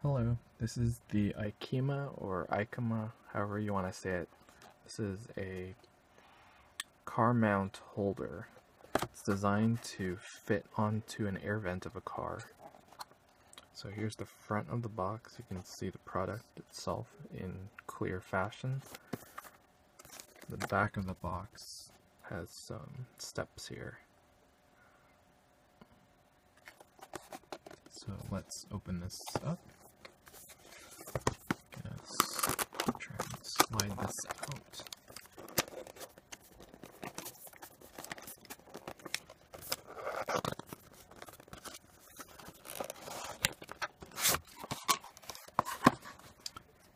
Hello, this is the Aikema or Aikema, however you want to say it. This is a car mount holder. It's designed to fit onto an air vent of a car. So here's the front of the box. You can see the product itself in clear fashion. The back of the box has some steps here. So let's open this up. Try and slide this out.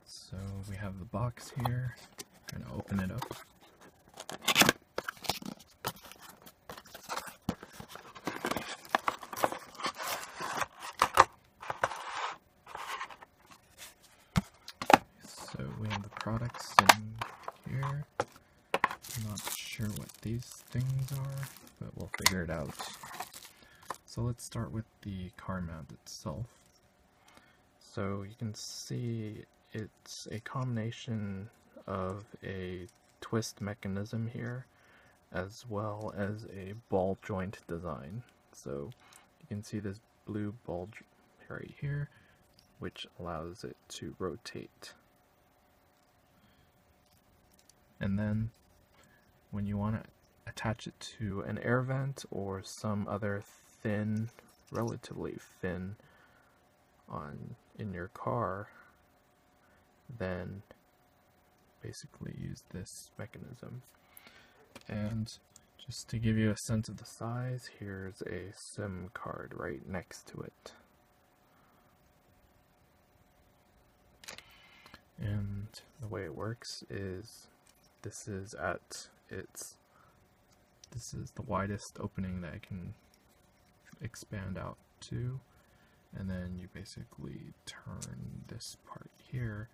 So we have the box here. I'm going to open it up. So we have the products in here. I'm not sure what these things are, but we'll figure it out. So let's start with the car mount itself. So you can see it's a combination of a twist mechanism here as well as a ball joint design. So you can see this blue ball right here, which allows it to rotate. And then when you want to attach it to an air vent or some other thin, relatively thin in your car, then basically use this mechanism. And just to give you a sense of the size, here's a SIM card right next to it. And the way it works is this is the widest opening that I can expand out to, and then you basically turn this part here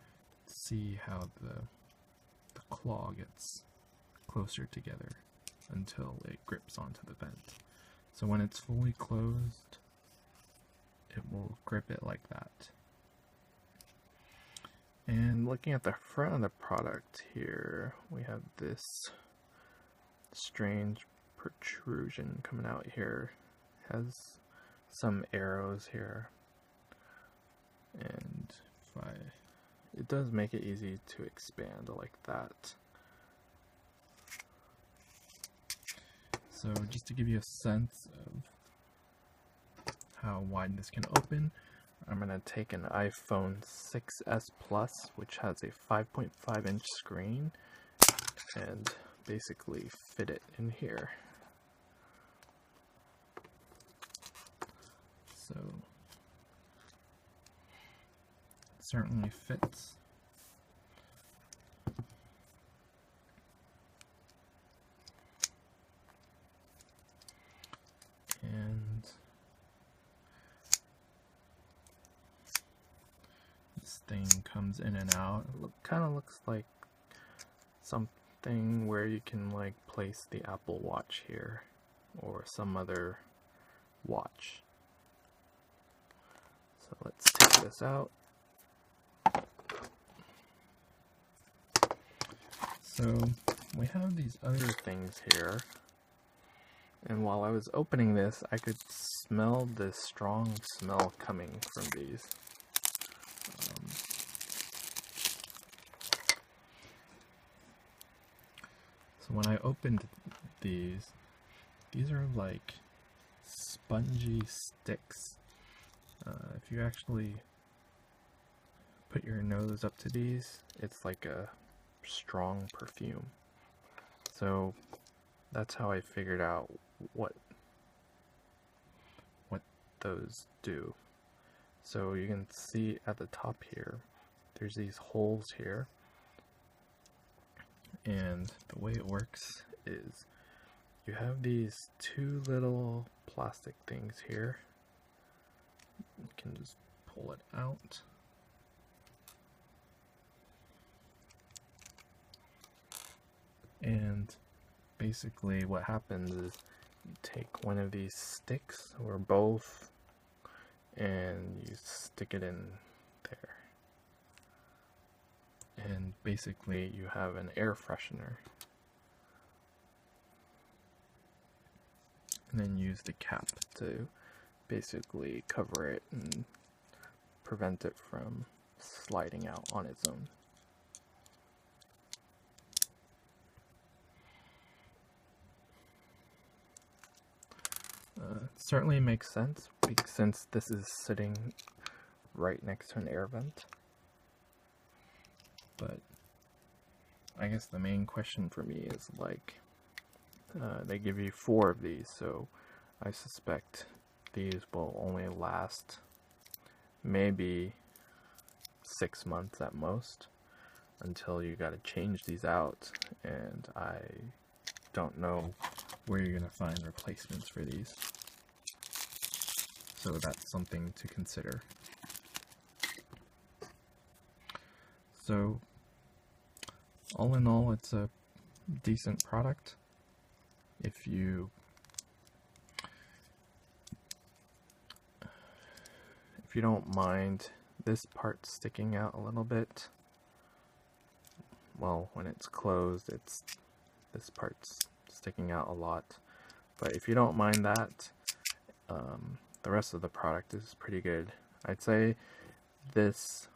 to see how the claw gets closer together until it grips onto the vent. So when it's fully closed, it will grip it like that. And looking at the front of the product here, we have this strange protrusion coming out here. It has some arrows here, and it does make it easy to expand like that. So just to give you a sense of how wide this can open, I'm going to take an iPhone 6s Plus, which has a 5.5 inch screen, and basically fit it in here. So it certainly fits. And this thing comes in and out. It kind of looks like something where you can like place the Apple Watch here or some other watch. So let's take this out. So we have these other things here, and while I was opening this, I could smell this strong smell coming from these. So when I opened these are like spongy sticks. If you actually put your nose up to these, it's like a strong perfume. So that's how I figured out what those do. So you can see at the top here, there's these holes here, and the way it works is you have these two little plastic things here. You can just pull it out. And basically what happens is you take one of these sticks or both and you stick it in the and basically you have an air freshener. And then use the cap to basically cover it and prevent it from sliding out on its own. It certainly makes sense since this is sitting right next to an air vent. But I guess the main question for me is like, they give you 4 of these, so I suspect these will only last maybe 6 months at most until you gotta change these out, and I don't know where you're gonna find replacements for these. So that's something to consider. So all in all, it's a decent product. If you don't mind this part sticking out a little bit, well, when it's closed, this part's sticking out a lot. But if you don't mind that, the rest of the product is pretty good. I'd say this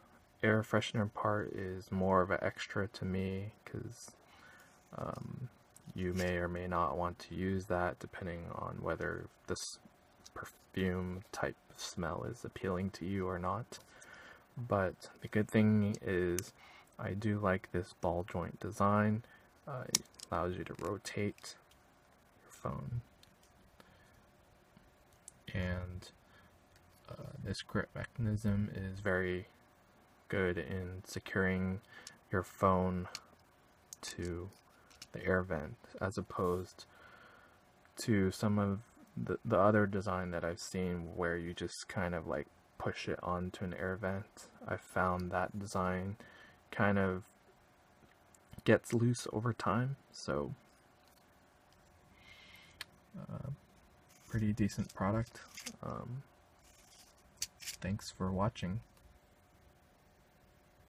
air freshener part is more of an extra to me, because you may or may not want to use that depending on whether this perfume type of smell is appealing to you or not. But the good thing is I do like this ball joint design. It allows you to rotate your phone, and this grip mechanism is very good in securing your phone to the air vent, as opposed to some of the other design that I've seen where you just kind of like push it onto an air vent. I found that design kind of gets loose over time, so pretty decent product. Thanks for watching.